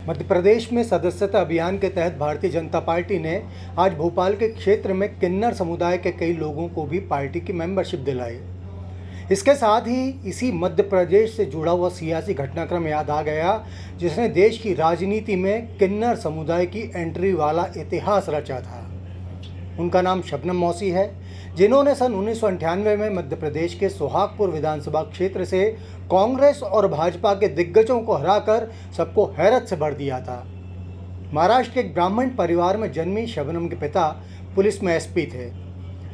मध्य प्रदेश में सदस्यता अभियान के तहत भारतीय जनता पार्टी ने आज भोपाल के क्षेत्र में किन्नर समुदाय के कई लोगों को भी पार्टी की मेंबरशिप दिलाई। इसके साथ ही इसी मध्य प्रदेश से जुड़ा हुआ सियासी घटनाक्रम याद आ गया जिसने देश की राजनीति में किन्नर समुदाय की एंट्री वाला इतिहास रचा था। उनका नाम शबनम मौसी है, जिन्होंने सन 1998 में मध्य प्रदेश के सोहागपुर विधानसभा क्षेत्र से कांग्रेस और भाजपा के दिग्गजों को हराकर सबको हैरत से भर दिया था। महाराष्ट्र के एक ब्राह्मण परिवार में जन्मी शबनम के पिता पुलिस में एसपी थे।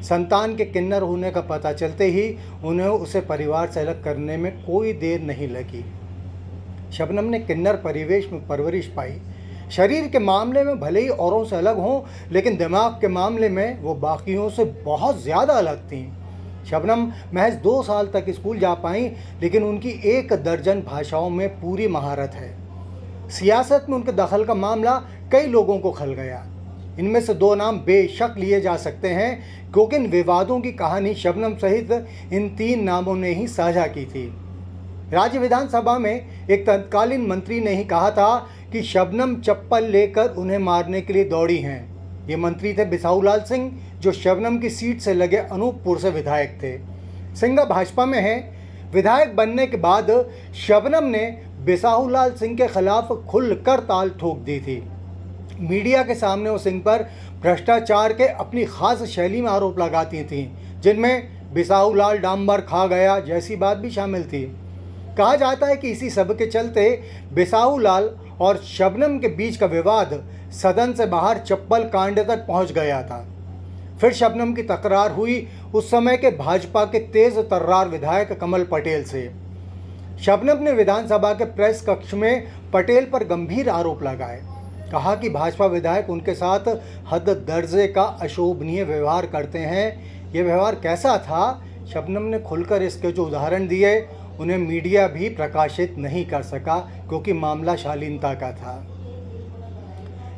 संतान के किन्नर होने का पता चलते ही उन्हें उसे परिवार से अलग करने में कोई देर नहीं लगी। शबनम ने किन्नर परिवेश में परवरिश पाई। शरीर के मामले में भले ही औरों से अलग हों, लेकिन दिमाग के मामले में वो बाकियों से बहुत ज़्यादा अलग थीं। शबनम महज 2 साल तक स्कूल जा पाईं, लेकिन उनकी 1 दर्जन भाषाओं में पूरी महारत है। सियासत में उनके दखल का मामला कई लोगों को खल गया। इनमें से 2 नाम बेशक लिए जा सकते हैं, क्योंकि इन विवादों की कहानी शबनम सहित इन 3 नामों ने ही साझा की थी। राज्य विधानसभा में एक तत्कालीन मंत्री ने ही कहा था कि शबनम चप्पल लेकर उन्हें मारने के लिए दौड़ी हैं। ये मंत्री थे बिसाहूलाल सिंह, जो शबनम की सीट से लगे अनूपपुर से विधायक थे। सिंघा भाजपा में है। विधायक बनने के बाद शबनम ने बिसाहूलाल सिंह के खिलाफ खुलकर ताल ठोक दी थी। मीडिया के सामने वो सिंह पर भ्रष्टाचार के अपनी खास शैली में आरोप लगाती थीं, जिनमें बिसाहूलाल डांबर खा गया जैसी बात भी शामिल थी। कहा जाता है कि इसी सब के चलते बिसाहूलाल और शबनम के बीच का विवाद सदन से बाहर चप्पल कांड तक पहुंच गया था। फिर शबनम की तकरार हुई उस समय के भाजपा के तेज तर्रार विधायक कमल पटेल से। शबनम ने विधानसभा के प्रेस कक्ष में पटेल पर गंभीर आरोप लगाए। कहा कि भाजपा विधायक उनके साथ हद दर्जे का अशोभनीय व्यवहार करते हैं। ये व्यवहार कैसा था, शबनम ने खुलकर इसके जो उदाहरण दिए उन्हें मीडिया भी प्रकाशित नहीं कर सका, क्योंकि मामला शालीनता का था।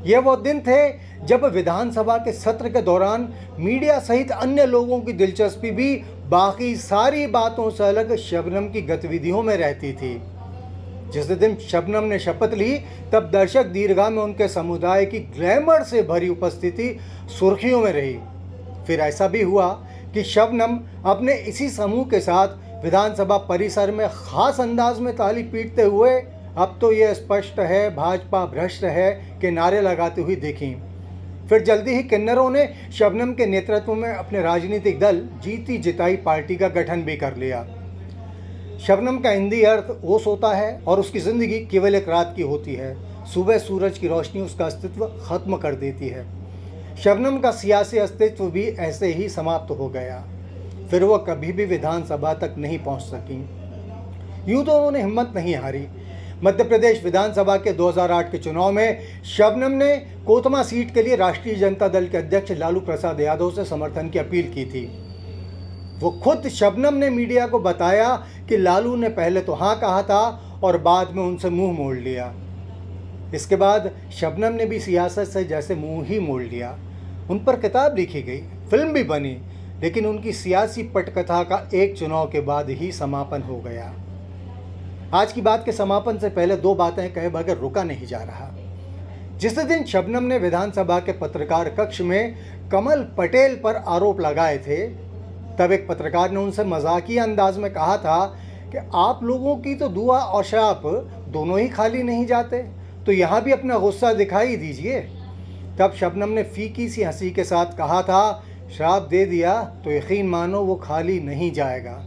ये वो दिन थे जब विधानसभा के सत्र के दौरान मीडिया सहित अन्य लोगों की दिलचस्पी भी बाकी सारी बातों से अलग शबनम की गतिविधियों में रहती थी। जिस दिन शबनम ने शपथ ली, तब दर्शक दीर्घा में उनके समुदाय की ग्लैमर से भरी उपस्थिति सुर्खियों में रही। फिर ऐसा भी हुआ कि शबनम अपने इसी समूह के साथ विधानसभा परिसर में खास अंदाज में ताली पीटते हुए अब तो ये स्पष्ट है भाजपा भ्रष्ट है के नारे लगाती हुई देखी। फिर जल्दी ही किन्नरों ने शबनम के नेतृत्व में अपने राजनीतिक दल जीती जिताई पार्टी का गठन भी कर लिया। शबनम का हिंदी अर्थ ओस होता है और उसकी ज़िंदगी केवल एक रात की होती है। सुबह सूरज की रोशनी उसका अस्तित्व खत्म कर देती है। शबनम का सियासी अस्तित्व भी ऐसे ही समाप्त हो गया। फिर वो कभी भी विधानसभा तक नहीं पहुंच सकी। यूं तो उन्होंने हिम्मत नहीं हारी। मध्य प्रदेश विधानसभा के 2008 के चुनाव में शबनम ने कोतमा सीट के लिए राष्ट्रीय जनता दल के अध्यक्ष लालू प्रसाद यादव से समर्थन की अपील की थी। वो खुद शबनम ने मीडिया को बताया कि लालू ने पहले तो हाँ कहा था और बाद में उनसे मुंह मोड़ लिया। इसके बाद शबनम ने भी सियासत से जैसे मुंह ही मोड़ लिया। उन पर किताब लिखी गई, फिल्म भी बनी, लेकिन उनकी सियासी पटकथा का एक चुनाव के बाद ही समापन हो गया। आज की बात के समापन से पहले 2 बातें कहे बगैर रुका नहीं जा रहा। जिस दिन शबनम ने विधानसभा के पत्रकार कक्ष में कमल पटेल पर आरोप लगाए थे, तब एक पत्रकार ने उनसे मजाकिया अंदाज में कहा था कि आप लोगों की तो दुआ और श्राप दोनों ही खाली नहीं जाते, तो यहाँ भी अपना गुस्सा दिखाई दीजिए। तब शबनम ने फीकी सी हंसी के साथ कहा था, श्राप दे दिया तो यकीन मानो वो खाली नहीं जाएगा।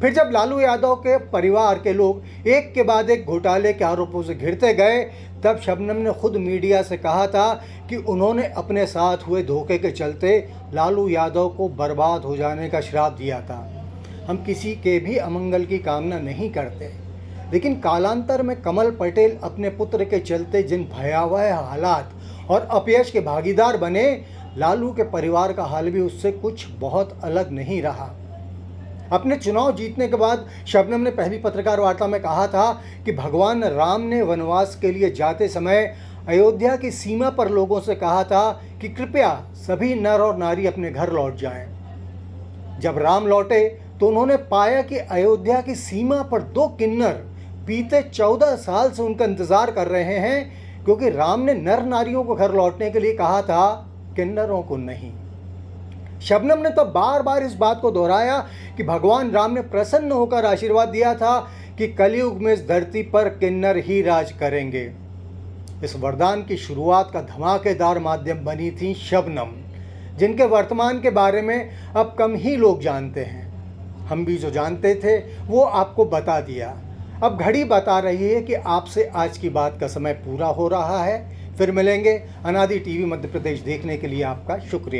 फिर जब लालू यादव के परिवार के लोग एक के बाद एक घोटाले के आरोपों से घिरते गए, तब शबनम ने खुद मीडिया से कहा था कि उन्होंने अपने साथ हुए धोखे के चलते लालू यादव को बर्बाद हो जाने का श्राप दिया था। हम किसी के भी अमंगल की कामना नहीं करते, लेकिन कालांतर में कमल पटेल अपने पुत्र के चलते जिन भयावह हालात और अपयश के भागीदार बने, लालू के परिवार का हाल भी उससे कुछ बहुत अलग नहीं रहा। अपने चुनाव जीतने के बाद शबनम ने पहली पत्रकार वार्ता में कहा था कि भगवान राम ने वनवास के लिए जाते समय अयोध्या की सीमा पर लोगों से कहा था कि कृपया सभी नर और नारी अपने घर लौट जाएं। जब राम लौटे तो उन्होंने पाया कि अयोध्या की सीमा पर 2 किन्नर बीते 14 साल से उनका इंतज़ार कर रहे हैं, क्योंकि राम ने नर नारियों को घर लौटने के लिए कहा था, किन्नरों को नहीं। शबनम ने तो बार बार इस बात को दोहराया कि भगवान राम ने प्रसन्न होकर आशीर्वाद दिया था कि कलयुग में इस धरती पर किन्नर ही राज करेंगे। इस वरदान की शुरुआत का धमाकेदार माध्यम बनी थी शबनम, जिनके वर्तमान के बारे में अब कम ही लोग जानते हैं। हम भी जो जानते थे वो आपको बता दिया। अब घड़ी बता रही है कि आपसे आज की बात का समय पूरा हो रहा है। फिर मिलेंगे। अनादि टीवी मध्य प्रदेश देखने के लिए आपका शुक्रिया।